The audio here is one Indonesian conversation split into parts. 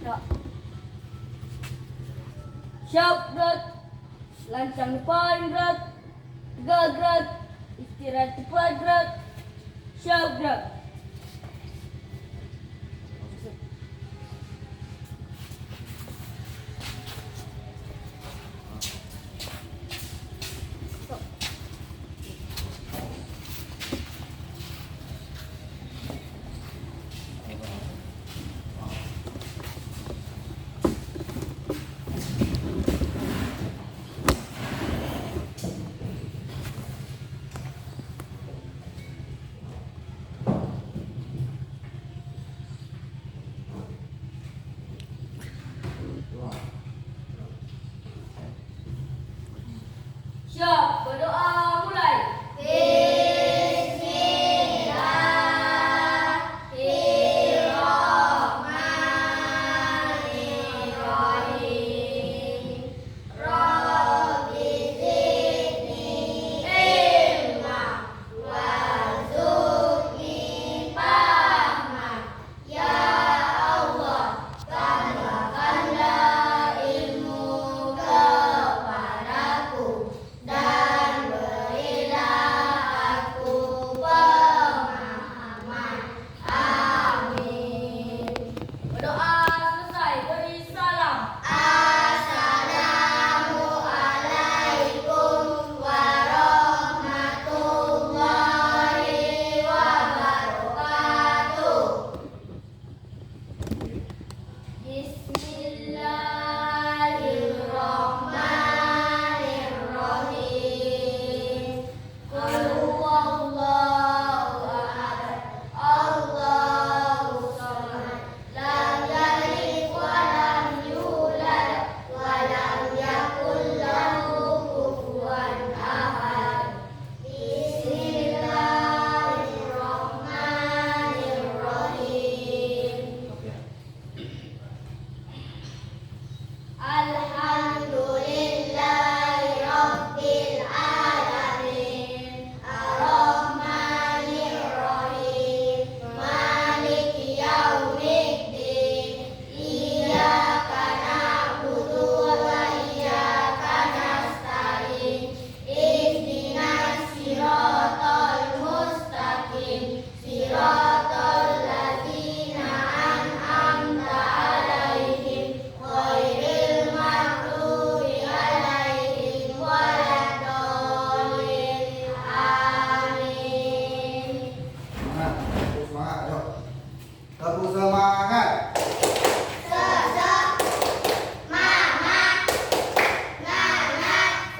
Ya. Siap gerak, lancang depan gerak, tegak gerak, istirahat cepat gerak, siap gerak. Siap, berdoa mulai. Berdoa selesai, beri salam. Assalamualaikum warahmatullahi wabarakatuh. Bismillahirrahmanirrahim. Qul huwallahu ahad, Allahu samad, lam yalid wa lam yulad wa lam yakul lahu kufuwan ahad. Bismillahirrahmanirrahim. Alhamdulillahi rabbil alamin, arrahmanirrahim, maliki yaumiddin, iyyaka na'budu wa iyyaka nasta'in, ihdinas siratal mustaqim, siratal ladzina an'amta 'alaihim ghairil maghdubi 'alaihim waladdallin. Amin. Semangat, ayo. Teguh semangat. Semangat.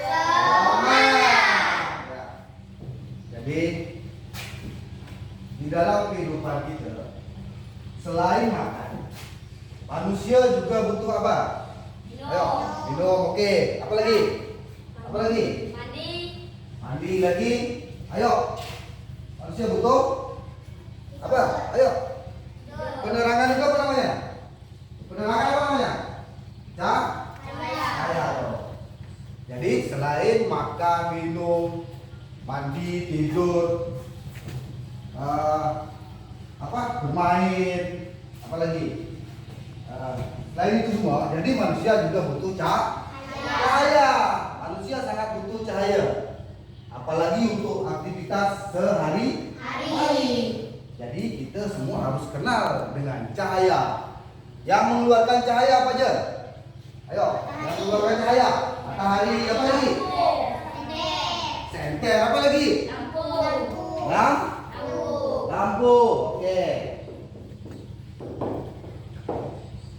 Ya. Jadi di dalam kehidupan kita selain makan, manusia juga butuh apa? Ayo, minum. Oke. Apa lagi? Apa lagi? Mandi. Mandi lagi. Ayo. Manusia butuh apa? Ayo. Penerangan itu apa namanya? Penerangan apa namanya? Cahaya. Jadi selain makan, minum, mandi, tidur, bermain, apa lagi? Selain itu semua, jadi manusia juga butuh cahaya. Manusia sangat butuh cahaya, apalagi untuk aktivitas sehari-hari. Jadi kita semua harus kenal dengan cahaya. Yang mengeluarkan cahaya apa aja? Ayo, yang mengeluarkan cahaya. Matahari, apa lagi? Senter, apa lagi? Lampu. Oke.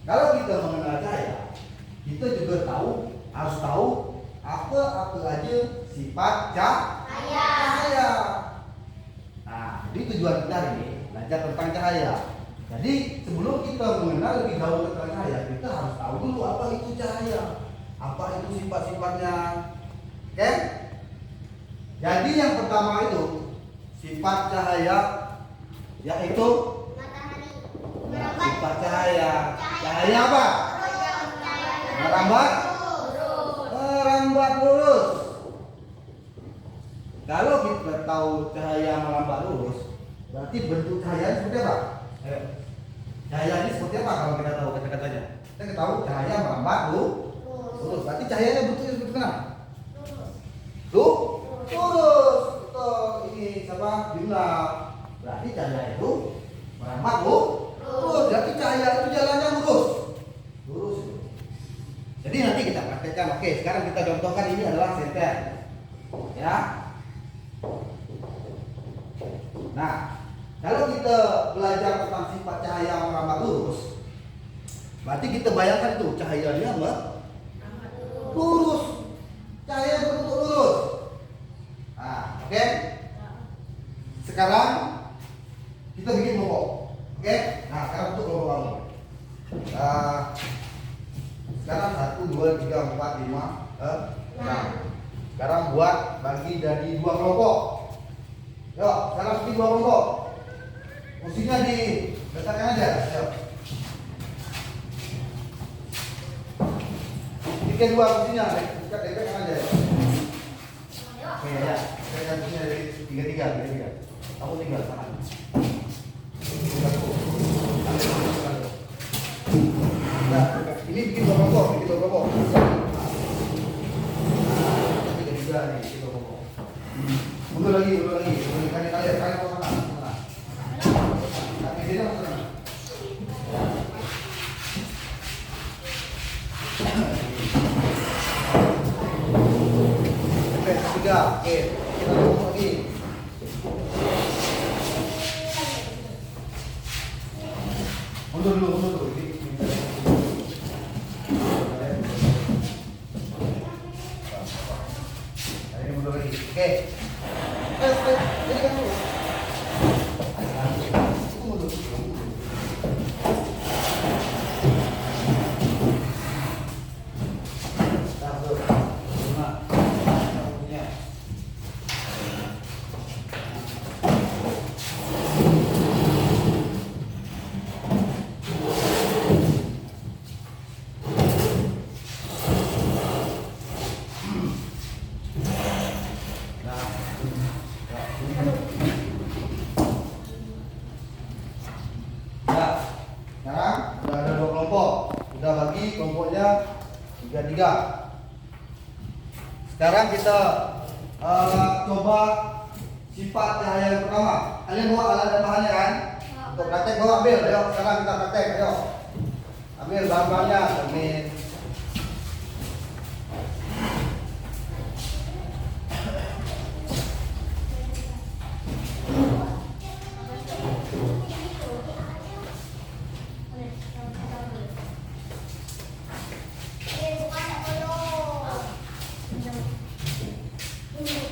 Kalau kita mengenal cahaya, kita juga harus tahu apa aja sifat cahaya. Nah, jadi tujuan kita hari ini belajar tentang cahaya. Jadi sebelum kita mengenal lebih jauh tentang cahaya, kita harus tahu dulu apa itu cahaya, apa itu sifat-sifatnya. Oke? Jadi yang pertama itu sifat cahaya, yaitu sifat cahaya. Cahaya apa? Merambat lurus. Kalau kita tahu cahaya merambat lurus, berarti bentuk cahaya seperti apa? Cahaya ini seperti apa kalau kita tahu? katanya. Kita tahu cahaya merambat lurus. Berarti cahayanya bentuknya seperti mana? Tuh, lurus. Betul. Ini siapa? Bimla. Berarti cahaya itu merambat lurus. Berarti cahaya itu jalannya lurus. Lurus. Jadi nanti kita praktekkan. Oke, sekarang kita contohkan ini adalah senter. Ya. Nah, kalau kita belajar tentang sifat cahaya merambat lurus, berarti kita bayangkan itu cahayanya lurus. Cahaya berbentuk lurus. Nah, oke. Sekarang kita bikin kelompok. Oke? Nah, sekarang untuk kelompok kamu. Sekarang 1, 2, 3, 4, 5, 6. Sekarang buat bagi jadi 2 kelompok. Yuk, sekarang bikin 2 kelompok. Posisinya diletakkan aja. Yuk. Bikin 2 posisinya, dekat-dekat aja. Oke ya, saya posisinya dari 3. Kamu tinggal sana. Nah, ini bikin 2 kelompok. Tiga nih, bikin 2 kelompok. Mundur lagi. Kalian ke sana. Kami tidak ke sana. Ketiga, oke. Kita kelompok lagi. Mundur dulu. Ini mundur lagi. Oke. Jadi kan dulu. Mundur. Sekarang udah ada 2 kelompok, udah bagi kelompoknya 3. Sekarang kita coba sifat cahaya yang pertama. Kalian bawa alat dan bahannya kan? Untuk praktek bawa ambil, ayo sekarang kita praktek, ayo. Ambil bahan-bahannya, ambil.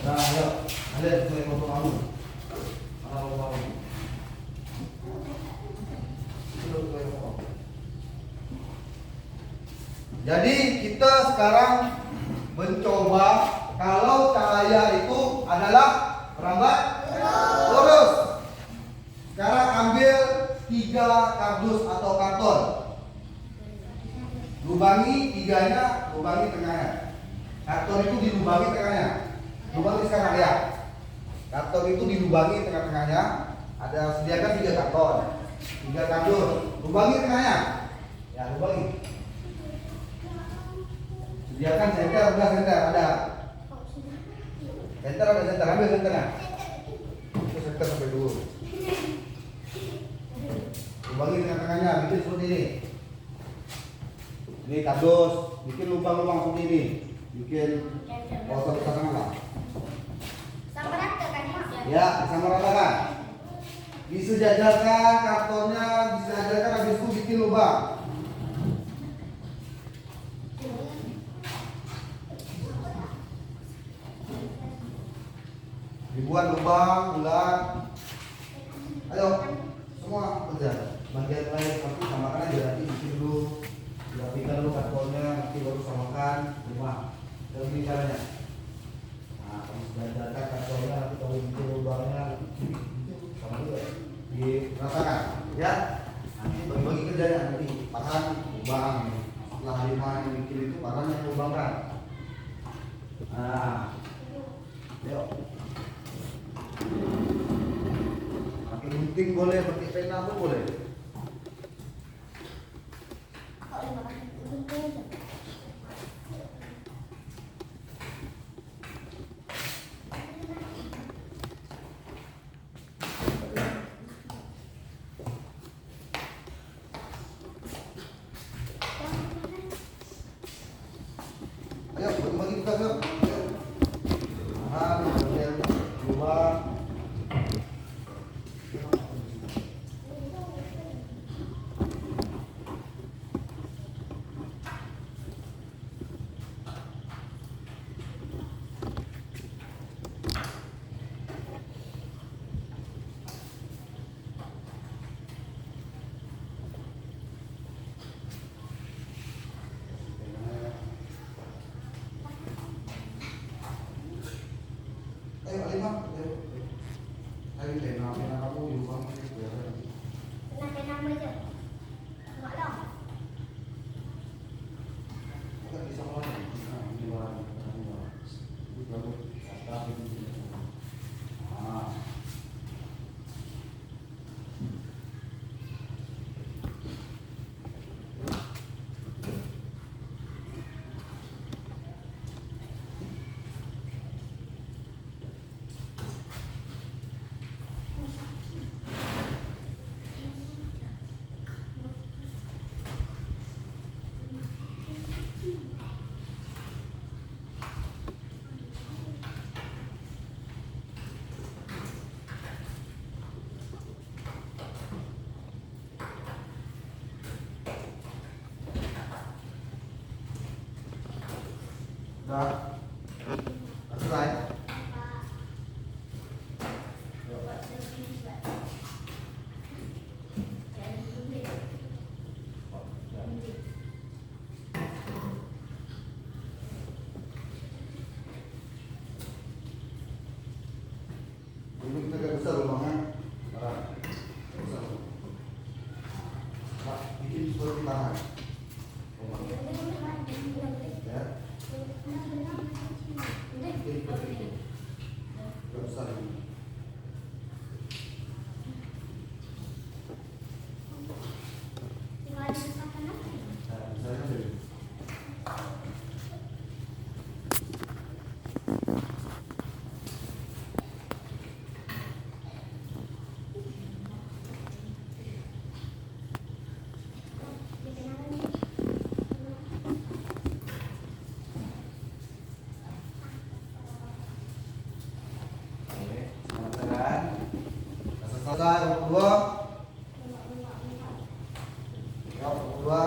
Nah, ayo, kalian mulai foto kamu. Mana foto kamu? Jadi kita sekarang mencoba kalau cahaya itu adalah merambat lurus. Sekarang ambil 3 kardus atau karton. Lubangi 3-nya, lubangi tengahnya. Karton itu dilubangi tengahnya. Lubangi sekarang ya. Karton itu dilubangi tengah-tengahnya. Ada sediakan 3 karton, 3 kardus. Lubangi tengahnya. Ya, lubangi. Sediakan senter, udah senter ada. Senter ada senter, ambil senternya. Itu senter sampai dulu. Lubangi tengah-tengahnya, bikin seperti ini. Ini kardus, bikin lubang-lubang seperti ini. Bikin kosong lah. Sama rata kan Mas? Ya, sama ratakan. Disejajarkan kartonnya, disejajarkan habis itu bikin lubang. Dibuat lubang bulat. Ayo, semua kerja. Bagian lain tapi samakan aja, nanti bikin dulu. Rapikan dulu kartonnya, nanti baru samakan rumah. Dan ini caranya. Nah, kamu sejajarkan kartonnya, nanti kalau bikin lubangnya, sama juga diratakan, ya. Nanti bagi-bagi kerjanya, nanti pakan lubang. Setelah Halimah yang bikin itu, pakannya lubangkan. Nah, yuk. Pakai gunting boleh, pakai pena pun boleh. Sudah. Selesai. Ini kita agak besar rumahnya. Besar. Pak, bikin seperti tangan. Ya. Ini seperti itu. Agak besar ini. Tinggal dipisahkan aja. Nah, misalnya dari selesai nomor 2. Ya, nomor 2.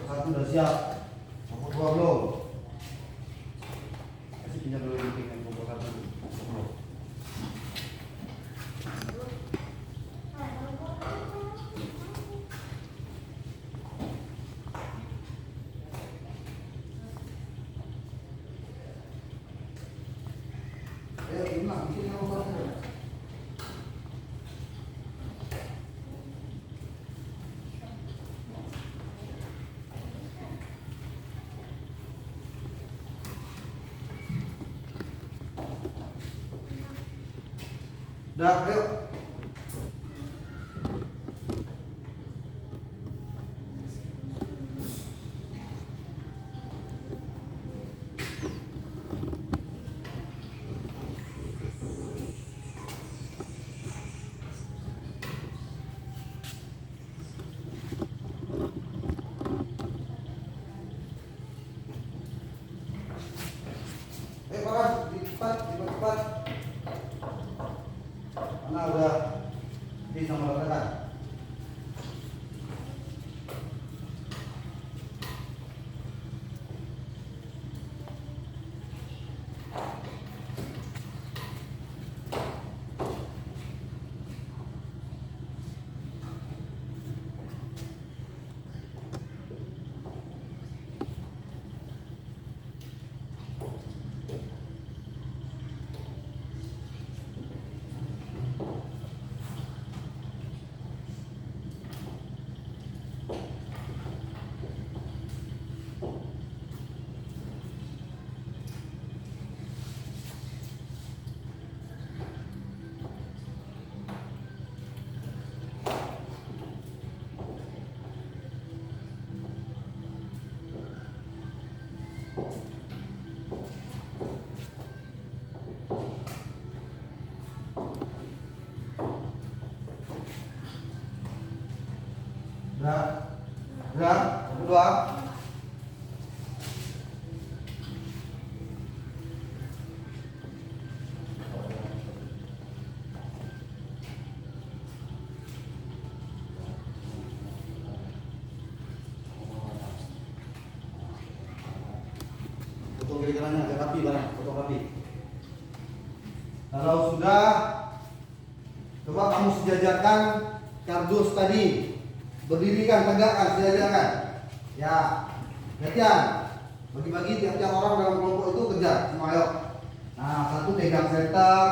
Satu udah siap. Nomor 2 belum? Kasih pinjam dulu ini dengan nomor 1. Belum. Ayo, bikin nomor 1. Dah, ayo. Paras, cepat. Mana udah bisa meletakkan? Udah, kedua. Potong kiri kanannya agak rapi barang, potong rapi. Kalau sudah, coba kamu sejajarkan kardus tadi. Berdirikan, tegakkan, sejajarkan. Ya, gantian. Bagi-bagi tiap-tiap orang dalam kelompok itu kerja. Semua ayo. Nah, satu pegang center,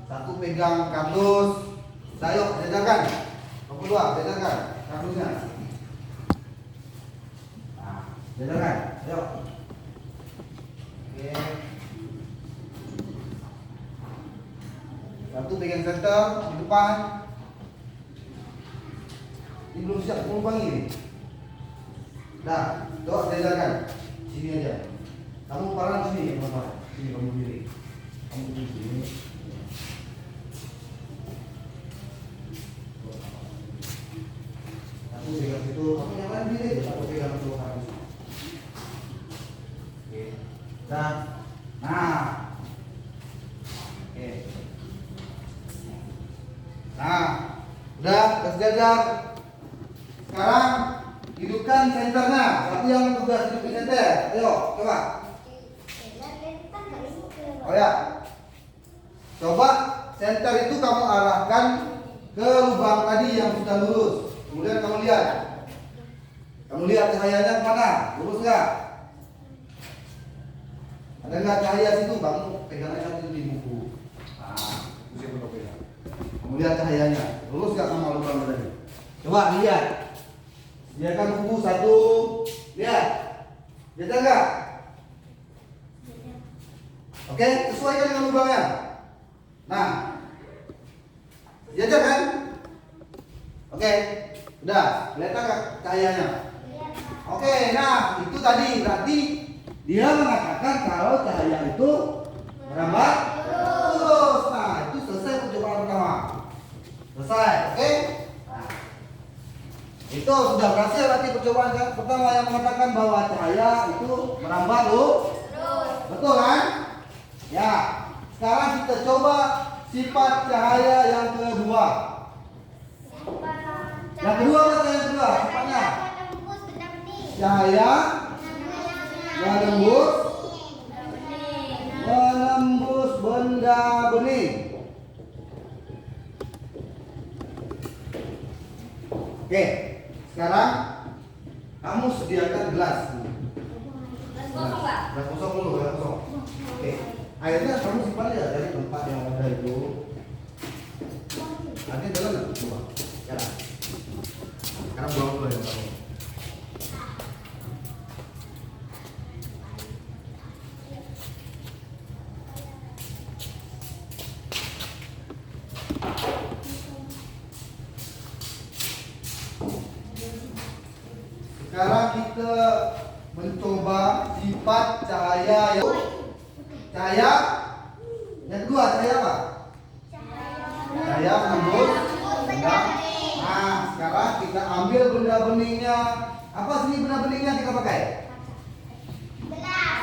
satu pegang kardus. Ayo, sejajarkan. Nomor 2, sejajarkan kardusnya. Nah, sejajarkan. Ayo. Oke. Satu pegang center di depan. Ini belum siap, belum panggil ini. Nah, coba sejajarkan. Sini aja. Kamu parang sini, Bapak. Sini kamu berdiri. Kamu berdiri sini. Satu pegang situ, kamu yang lain diri. Satu pegang situ harus. Oke. Nah, belajar. Sekarang hidupkan senternya. Satu yang tugas hidup di senter. Ayo, coba. Oh ya. Coba senter itu kamu arahkan ke lubang tadi yang sudah lurus. Kemudian kamu lihat. Kamu lihat cahayanya kemana? Lurus nggak? Ada nggak cahaya situ? Kamu pegang aja satu di buku. Nah, itu saya pegang. Kamu lihat cahayanya. Lurus nggak sama lubang tadi? Coba lihat. Sediakan buku satu. Lihat. Lihat nggak? Oke, sesuaikan dengan lubangnya. Nah, diajar kan? Oke, udah. Kelihatan nggak cahayanya? Oke, nah itu tadi berarti dia mengatakan kalau cahaya itu merambat lurus. Nah, itu selesai percobaan pertama. Selesai, oke? Nah, itu sudah berhasil berarti percobaan pertama yang mengatakan bahwa cahaya itu merambat lurus. Betul kan? Ya. Sekarang kita coba sifat cahaya yang kedua. Yang kedua apa yang kedua? Sifatnya cahaya menembus benda bening. Oke, sekarang kamu sediakan gelas. Gelas kosong nggak? Gelas kosong dulu, gelas kosong. Oke, airnya kamu simpan aja dari tempat yang ada itu. Nanti dalam nggak? Coba, jalan. Sekarang buang dulu yang kamu. Sekarang kita mencoba sifat cahaya yang kedua, cahaya apa? Cahaya menembus benda. Nah, sekarang kita ambil benda beningnya. Apa sih benda beningnya kita pakai?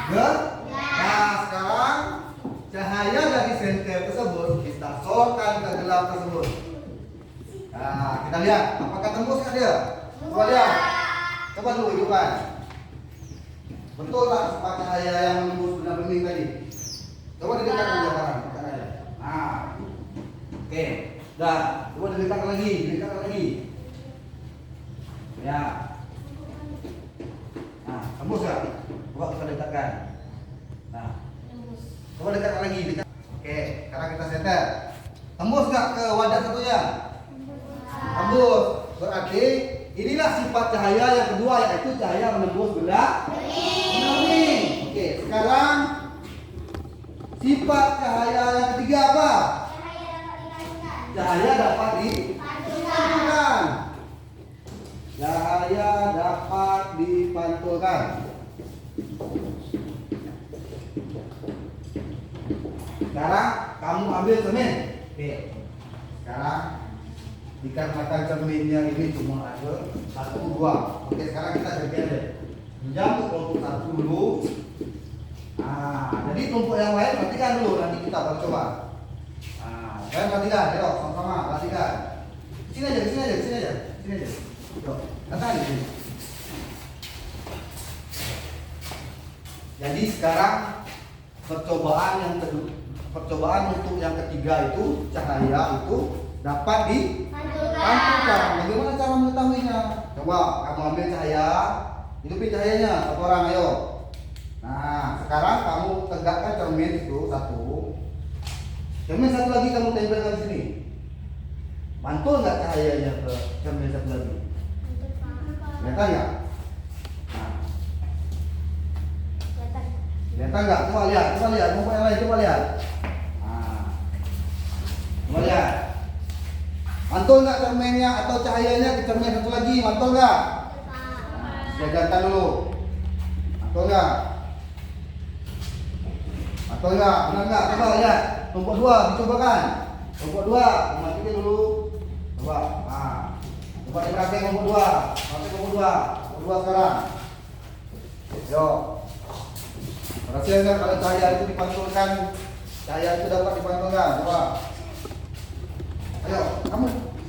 Gelas. Nah, sekarang cahaya dari senter tersebut kita sorotkan ke gelas tersebut. Nah, kita lihat apakah tembus nggak dia? Coba lihat. Coba dulu hidupkan. Betul tak sifat cahaya yang menembus benda bening tadi? Coba didekatkan dulu sekarang. Nah, oke. Dah, coba didekatkan lagi. Ya. Nah, tembus nggak? Coba kita dekatkan. Nah, coba dekatkan lagi. Oke, sekarang kita senter. Tembus nggak ke wadah satunya? Tembus. Berarti inilah sifat cahaya yang kedua, yaitu cahaya menembus benda bening. Oke, sekarang sifat cahaya yang ketiga apa? Cahaya dapat dipantulkan. Cahaya dapat dipantulkan. Sekarang kamu ambil cermin. Oke. Sekarang dikarenakan cerminnya ini cuma ada 1, 2. Oke, sekarang kita bagi. Menjamuk kelompok 1 dulu. Nah, jadi kelompok yang lain perhatikan dulu, nanti kita baru coba. Nah, kalian perhatikan, ayo sama-sama perhatikan. Sini aja. Yuk, datang di sini. Jadi sekarang percobaan untuk yang ketiga itu cahaya itu dapat dipantulkan. Bagaimana cara mengetahuinya? Coba kamu ambil cahaya, hidupin cahayanya satu orang, ayo. Nah, sekarang kamu tegakkan cermin itu satu. Cermin satu lagi kamu tempelkan di sini. Mantul nggak cahayanya ke cermin satu lagi? Kelihatan nggak? Nah. Kelihatan nggak? Coba lihat. Kelompok yang lain coba lihat. Nah. Coba lihat. Mantul nggak cerminnya atau cahayanya ke cermin satu lagi? Mantul nggak? Nah, sejajarkan dulu. Mantul nggak? Benar nggak? Coba lihat. Kelompok 2 dicobakan. Kelompok 2 matikan dulu. Coba. Nah. Coba diperhatikan kelompok 2. Kelompok 2 sekarang. Yo. Berhasil nggak kalau cahaya itu dipantulkan? Cahaya itu dapat dipantulkan. Coba. Ayo, kamu.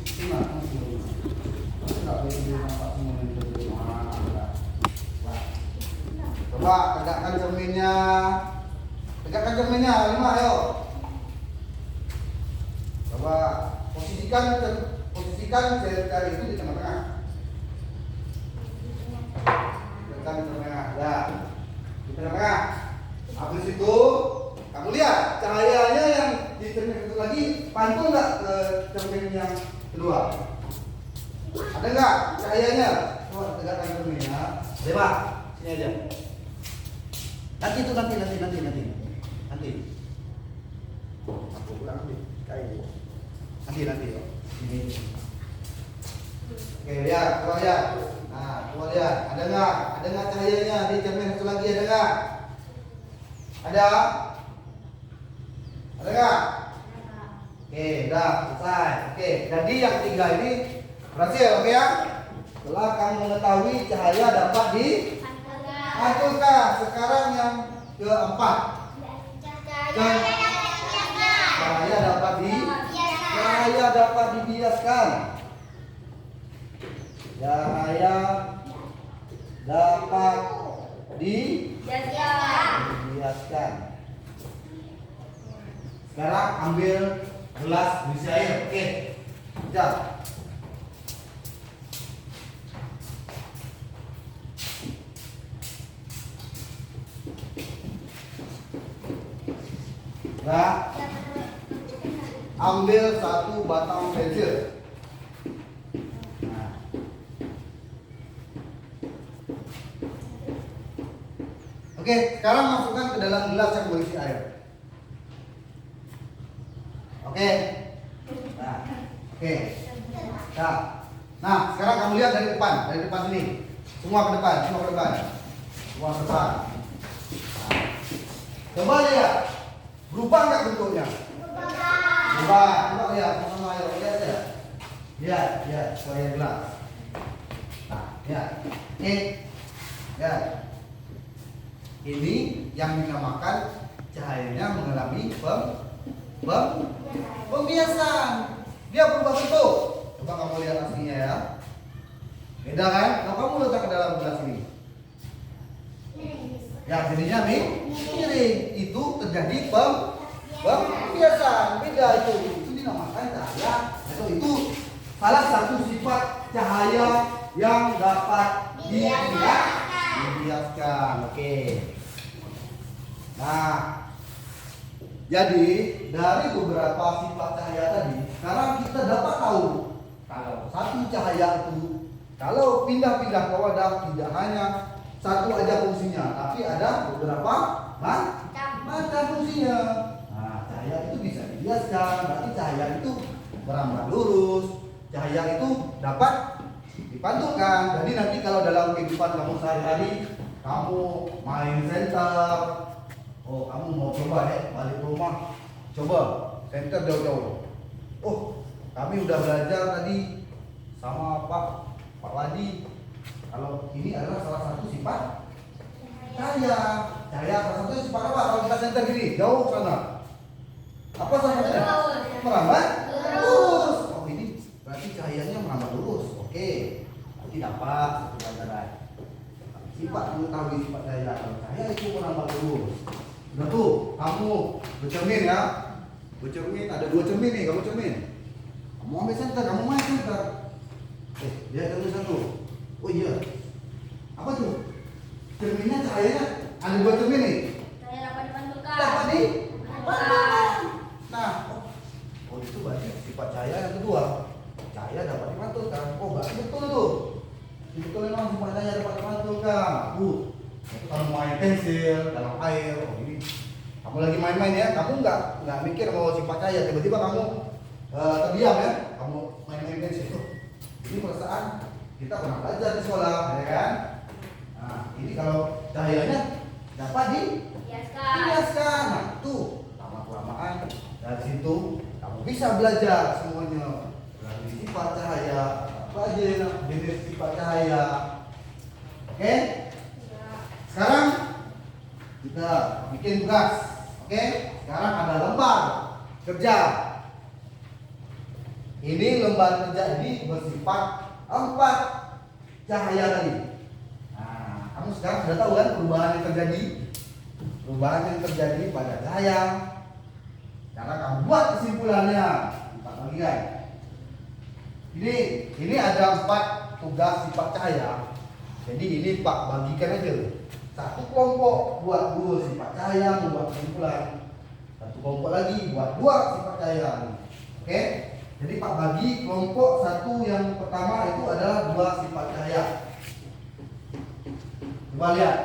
Sini. nggak boleh tidur nampak semua ini tidur. Coba tegakkan cerminnya. Tegakkan cerminnya, 5 ayo. Coba posisikan jari itu di tengah-tengah. Tegakkan di tengah. Ya. Di tengah-tengah. Habis itu kamu lihat cahayanya yang di cermin itu lagi pantul nggak ke cermin yang kedua? Ada nggak cahayanya? Coba tegakkan cerminnya. Coba sini aja. Nanti. Aku pulang nanti. Kayu. Nanti ya. Ini. Oke, lihat, coba lihat. Nah, coba lihat. Ada nggak cahayanya di cermin satu lagi? Ada nggak? Ada nggak? Oke, udah selesai. Oke, jadi yang ketiga ini berhasil, oke ya? Setelah kamu mengetahui cahaya dapat dipantulkan, sekarang yang keempat. Cahaya dapat dibiaskan. Cahaya dapat dibiaskan. Sekarang ambil gelas berisi air. Oke. Jam. Nah, ambil 1 batang pensil. Nah. Oke, sekarang masukkan ke dalam gelas yang berisi air. Oke. Nah, oke. Nah, sekarang kamu lihat dari depan sini. Semua ke depan. Nah. Coba lihat. Berubah nggak bentuknya? Berubah. Coba lihat, sama ayo lihat ya. Lihat, saya gelas. Nah, lihat. Lihat. Ini yang dinamakan cahayanya mengalami pembiasan. Dia berubah bentuk. Coba kamu lihat aslinya ya. Beda kan? Kalau kamu letak ke dalam gelas ini. Ya, jadinya miring. Itu terjadi pembiasan. Beda itu. Itu dinamakan cahaya. Itu salah satu sifat cahaya yang dapat dibiaskan. Oke. Nah, jadi dari beberapa sifat cahaya tadi, sekarang kita dapat tahu kalau satu cahaya itu kalau pindah-pindah ke wadah tidak hanya satu aja fungsinya, tapi ada beberapa macam fungsinya. Nah, cahaya itu bisa dibiaskan, berarti cahaya itu merambat lurus, cahaya itu dapat dipantulkan. Jadi nanti kalau dalam kehidupan kamu sehari-hari, kamu main center, kamu mau coba balik ke rumah, coba center jauh-jauh. Kami udah belajar tadi sama Pak Wadi. Kalau ini adalah salah satu sifat cahaya. Salah satu sifat apa? Kalau kita center gini, jauh sana. Apa saja? Merambat lurus. Ini berarti cahayanya merambat lurus. Oke. Berarti dapat satu pelajaran. Sifat mengetahui sifat cahaya. Kalau cahaya itu merambat lurus. Udah tuh, kamu bercermin ya. Bercermin, ada 2 cermin nih, kamu cermin. Kamu ambil center, kamu main center. Dia ada satu. Oh iya. Apa tuh? Cerminnya cahayanya ada 2 cermin nih. Cahaya dapat dipantulkan. Dapat dipantulkan. Nah, itu berarti sifat cahaya yang kedua. Cahaya dapat dipantulkan. Berarti betul tuh. Betul memang sifat cahaya dapat dipantulkan. Itu kalau main pensil dalam air, ini kamu lagi main-main ya, kamu nggak mikir mau sifat cahaya, tiba-tiba kamu terdiam ya, kamu main-main pensil. Ini perasaan kita pernah belajar di sekolah, ya kan? Nah, ini kalau cahayanya dapat dibiaskan. Nah, tuh lama-kelamaan dari situ kamu bisa belajar semuanya dari sifat cahaya, apa aja jenis sifat cahaya. Oke? Sekarang kita bikin tugas. Oke? Sekarang ada lembar kerja. Ini lembar kerja ini bersifat 4 cahaya tadi. Nah, kamu sekarang sudah tahu kan perubahan yang terjadi? Perubahan yang terjadi pada cahaya. Karena kamu buat kesimpulannya, 4 bagian. Ini ada 4 tugas sifat cahaya. Jadi ini Pak bagikan aja. Satu kelompok buat 2 sifat cahaya membuat kesimpulan. Satu kelompok lagi buat 2 sifat cahaya. Oke? Jadi Pak bagi kelompok satu yang pertama itu adalah 2 sifat cahaya. Coba lihat,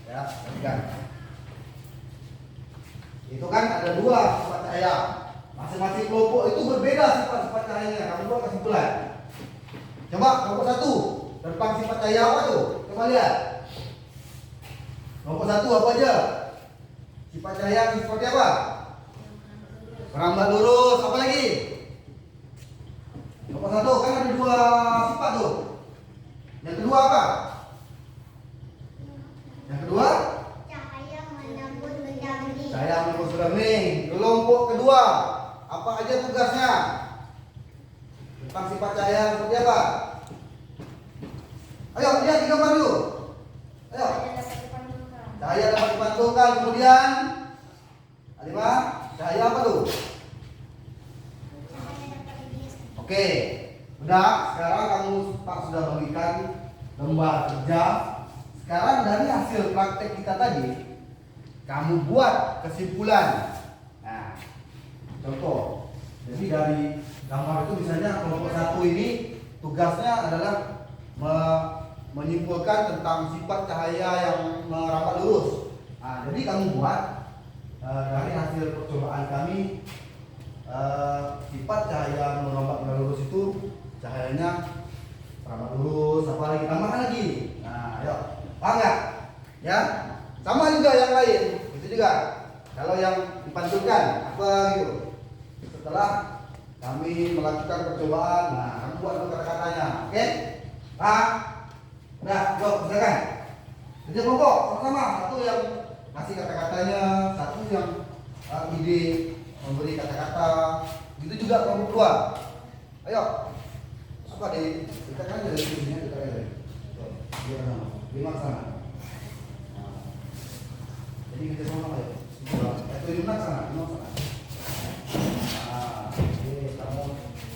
ya, perhatikan. Itu kan ada 2 sifat cahaya. Masing-masing kelompok itu berbeda sifat-sifat cahayanya. Kamu buat kesimpulan. Coba kelompok 1 tentang sifat cahaya apa tuh? Coba lihat. Kelompok 1 apa aja? Sifat cahaya seperti apa? Merambat lurus. Apa lagi? Kelompok 1 kan ada 2 sifat tuh. Yang kedua apa? Yang kedua? Cahaya menyambut benda-benda. Cahaya menyambut benda-benda. Kelompok kedua apa aja tugasnya? Tentang sifat cahaya seperti apa? Ayo lihat di gambar dulu. Ayo. Cahaya dapat dipantulkan. Kemudian Alima, cahaya apa tuh? Oke, udah. Sekarang kamu Pak sudah bagikan lembar kerja. Sekarang dari hasil praktek kita tadi, kamu buat kesimpulan. Nah, contoh. Jadi dari gambar itu misalnya kelompok 1 ini tugasnya adalah menyimpulkan tentang sifat cahaya yang merambat lurus. Nah, jadi kamu buat dari hasil percobaan kami sifat cahaya merambat lurus itu cahayanya merambat lurus, apa lagi tambahkan lagi. Nah, ayo, paham nggak? Ya, sama juga yang lain. Itu juga. Kalau yang dipantulkan apa gitu. Setelah kami melakukan percobaan, nah kamu buat kata-katanya, oke? Paham? Udah, yuk, silakan. Kerja kelompok sama-sama. Satu yang kasih kata-katanya, satu yang ide memberi kata-kata. Gitu juga kelompok 2. Ayo. Apa deh? Kita kan dari sini kita lihat. Biar sama. 5 sana. Jadi kita sama ya. Itu 5 sana, 5 sana. Oke, kamu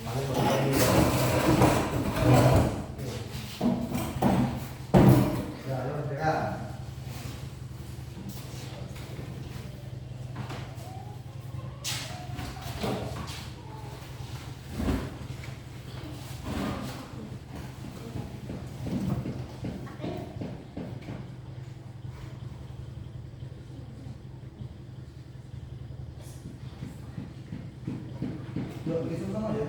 paling berani. Yuk, kita sama ya.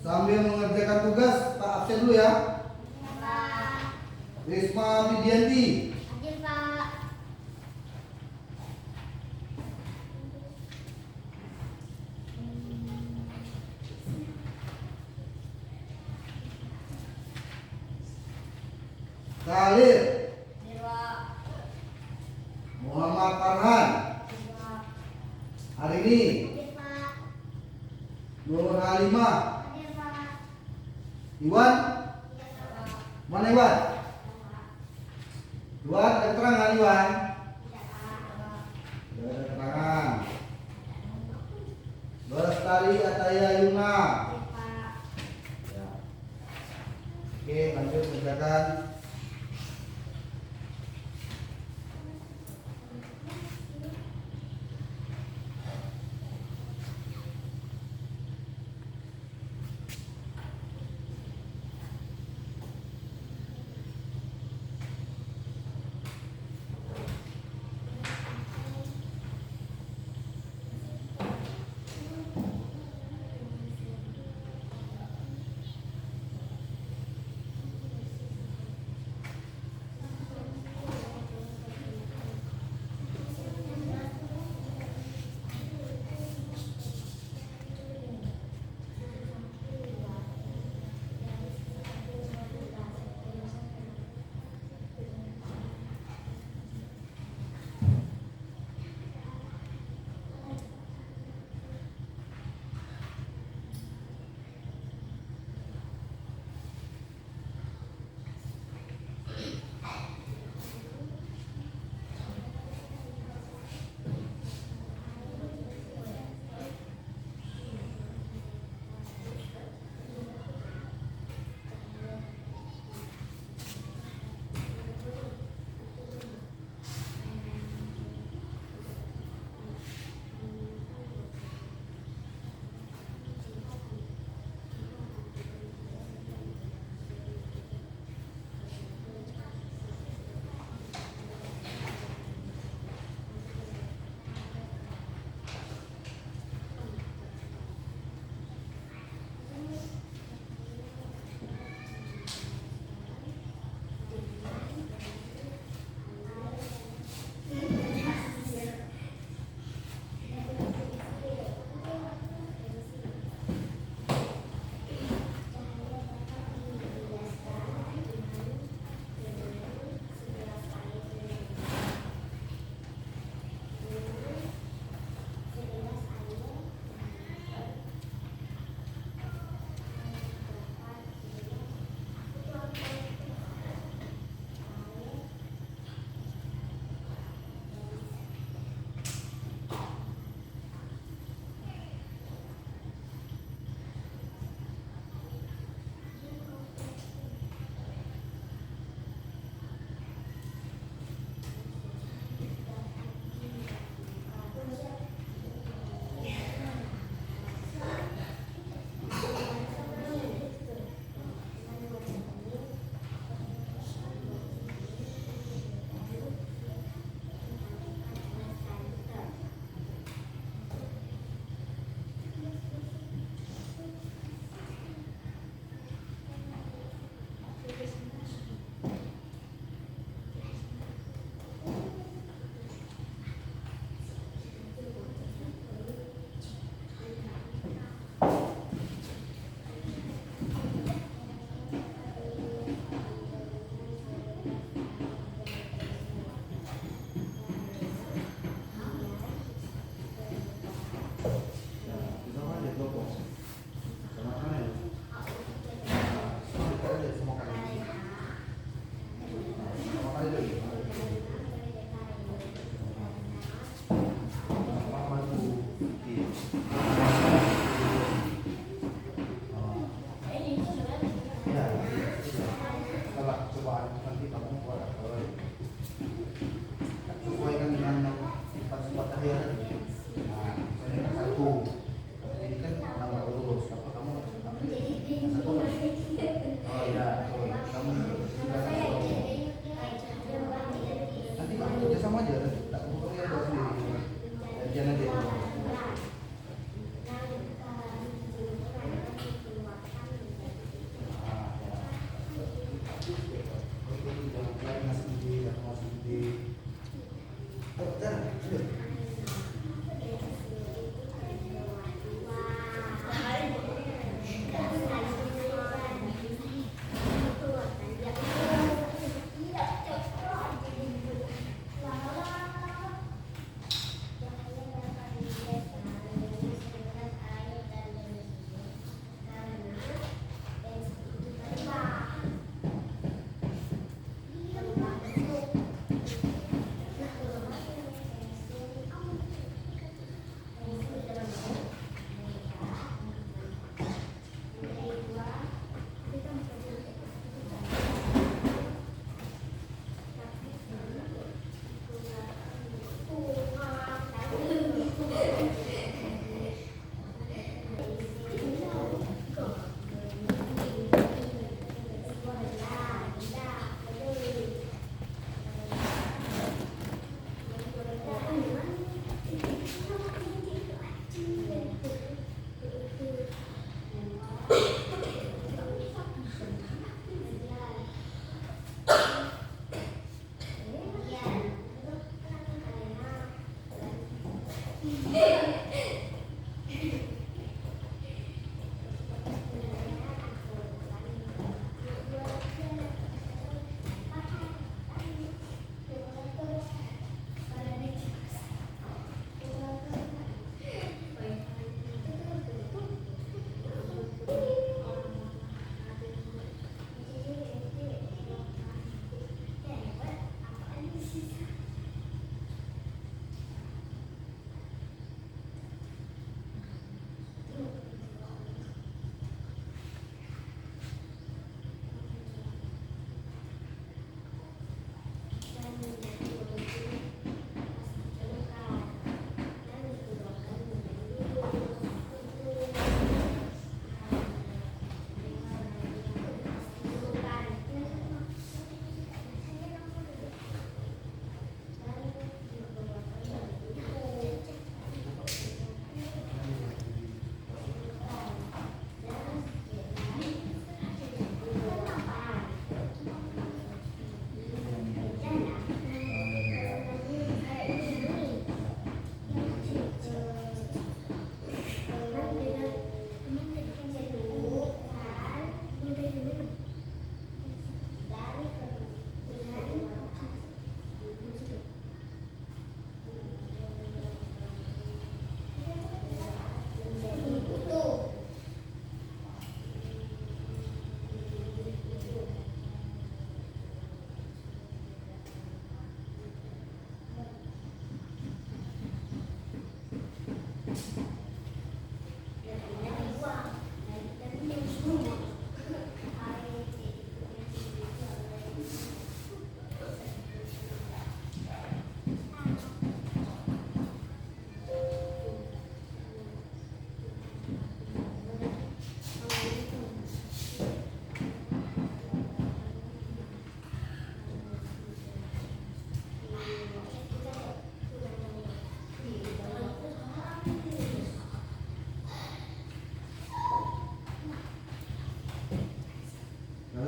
Sambil mengerjakan tugas, Pak absen dulu ya. Pak. Risma Widianti. Hadir, Pak. Khalil. Hadir, Pak. Muhammad Farhan. Hadir, Pak. Hari ini Hadir, Pak. Nur Halimah. Hadir, Pak. Iwan. Hadir, Pak. Mana Iwan? Iwan ada keterangan Iwan. Tidak, Pak. Ada keterangan. Lestari Ataya Yuna. Hadir, Pak. Ya. Oke, lanjut kerjakan.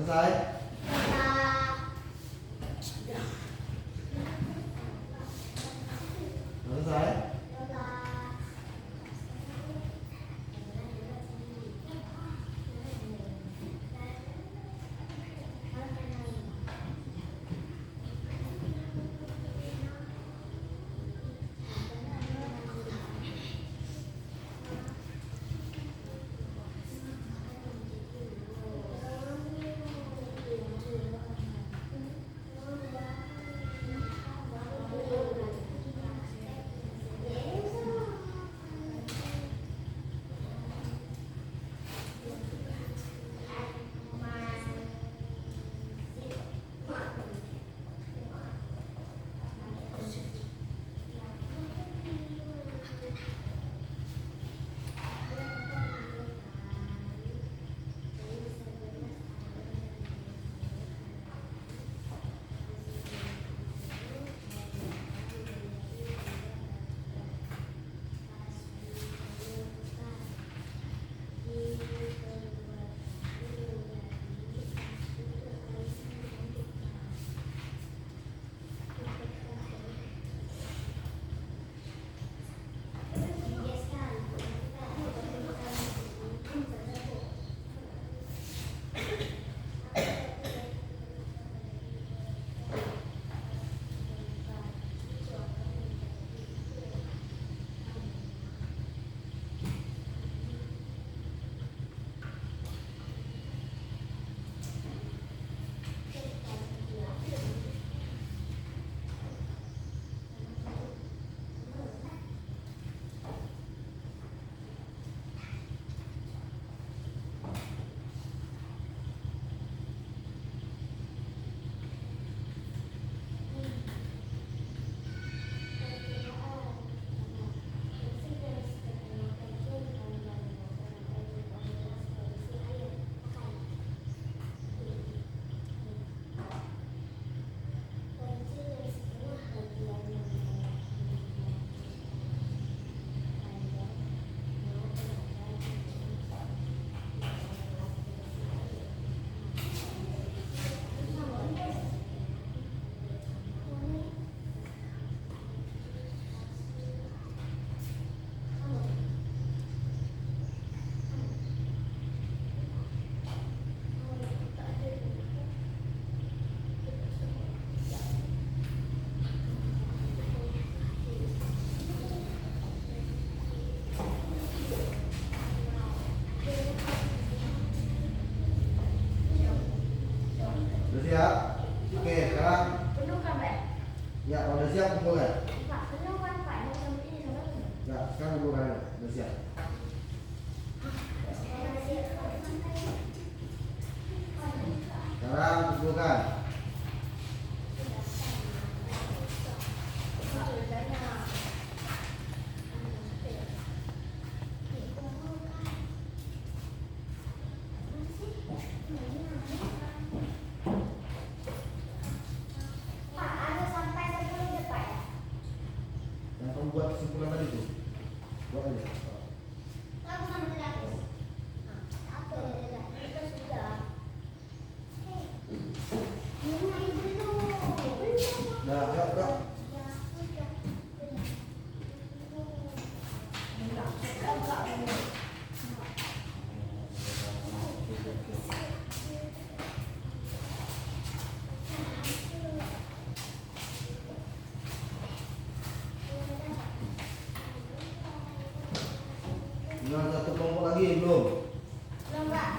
selesai? Selesai? Udah siap? Oke, sekarang Penuh kan, Pak? ya udah siap kumpulnya? Pak, penuh kan, Pak? Ini sampai ini sampai ini. Ya, sekarang kumpulkan. Udah siap. Sekarang kumpulkan. Pak, ada sampai 10 ya, Pak? Yang kamu buat kesimpulan tadi tuh, buat aja. Kamu sampai habis. Apa ya? Kita sudah. Ini belum. Nah, yuk. Tinggal satu kelompok lagi belum? Belum, Pak.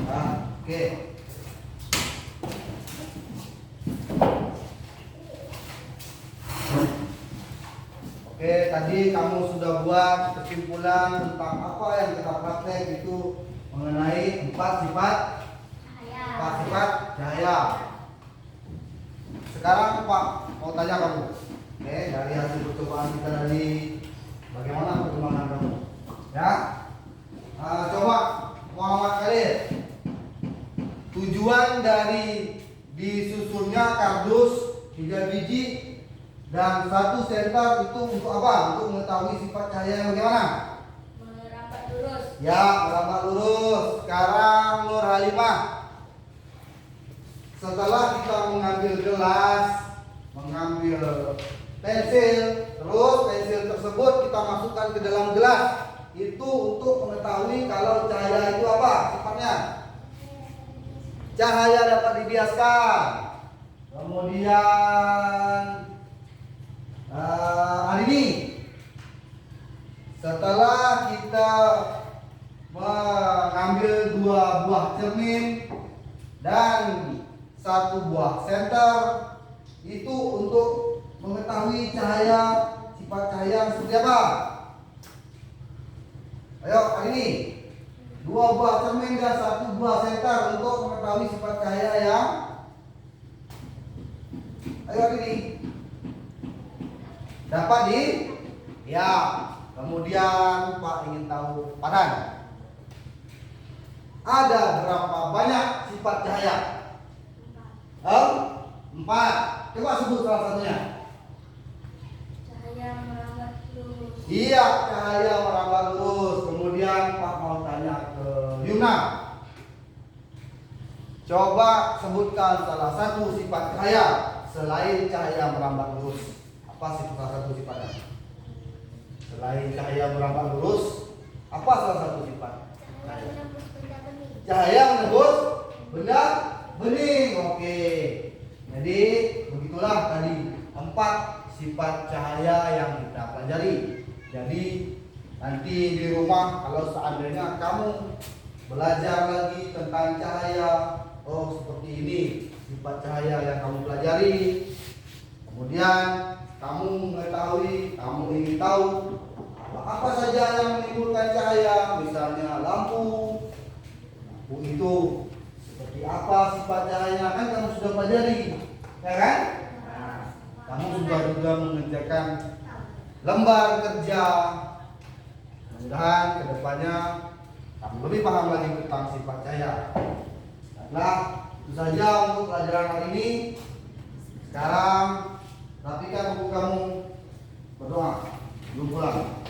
Nah, oke. Oke, tadi kamu sudah buat kesimpulan tentang apa yang kita praktek itu mengenai empat sifat cahaya. Sekarang Pak mau tanya kamu, oke, dari hasil percobaan kita tadi bagaimana perkembangan kamu? Ya, coba dari disusunnya kardus 3 biji dan 1 senter itu untuk apa? Untuk mengetahui sifat cahaya yang bagaimana? Merambat lurus. Ya, merambat lurus. Sekarang Nur Halimah, setelah kita mengambil gelas, mengambil pensil, terus pensil tersebut kita masukkan ke dalam gelas, itu untuk mengetahui kalau cahaya itu apa sifatnya. Cahaya dapat dibiaskan. Kemudian hari ini setelah kita mengambil 2 buah cermin dan 1 buah senter, itu untuk mengetahui cahaya, sifat cahaya seperti apa. Ayo hari ini 2 buah cermin dan 1 buah senter untuk mengetahui sifat cahaya yang. Ayo hari ini dapat di. Ya. Kemudian Pak ingin tahu Padan, ada berapa banyak sifat cahaya? 4. Coba sebut salah satunya. Cahaya merambat lurus. Iya, cahaya merambat lurus. Kemudian Pak mau tanya ke Yuna. Coba sebutkan salah satu sifat cahaya selain cahaya merambat lurus. Apa sih salah satu sifatnya? Selain cahaya merambat lurus, apa salah satu sifat? Cahaya menembus benda bening. Oke. Jadi begitulah tadi 4 sifat cahaya yang kita pelajari. Jadi nanti di rumah kalau seandainya kamu belajar lagi tentang cahaya, oh seperti ini sifat cahaya yang kamu pelajari. Kemudian kamu mengetahui, kamu ingin tahu apa saja yang menimbulkan cahaya, misalnya lampu. Lampu itu seperti apa sifat cahayanya, kan kamu sudah pelajari, ya kan? Nah, kamu sudah juga mengerjakan lembar kerja. Mudah-mudahan kedepannya kamu lebih paham lagi tentang sifat cahaya. Nah, itu saja untuk pelajaran hari ini. Sekarang rapikan buku kamu, berdoa, belum pulang.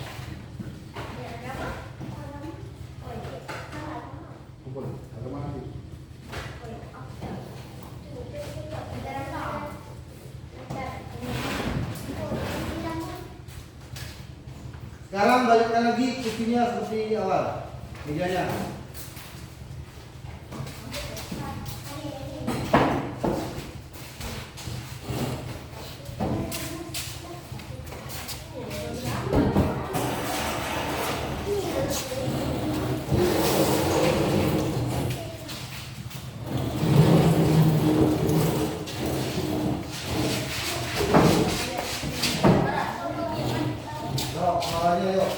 Kumpul, ada mana sih? Sekarang balikkan lagi kursinya seperti awal, mejanya. Yuk, awalnya yuk.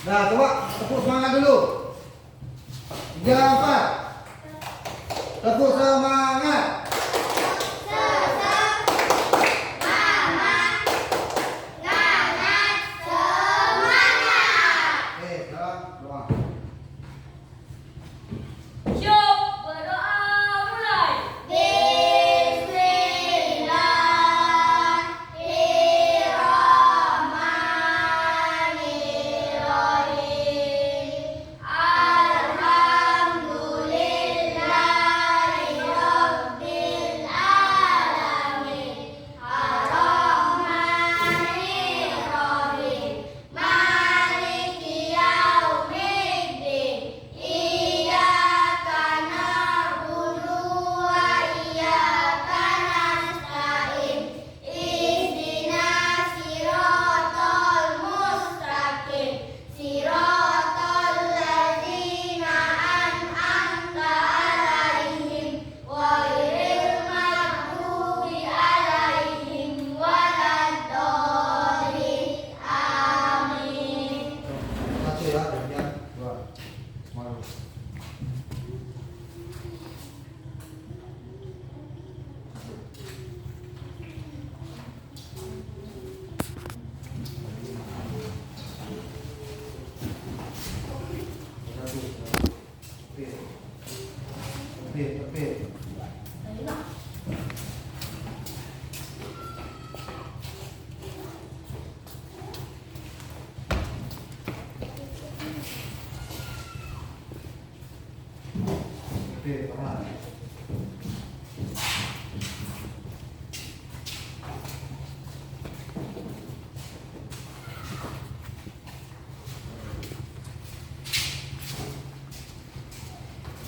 Nah, coba tepuk semangat dulu. 3, 4. Tepuk semangat. Oke, sekarang doa. Syuk, berdoa mulai. Malu. Tepit. Tepit, pelan.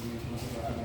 Ini masuk ke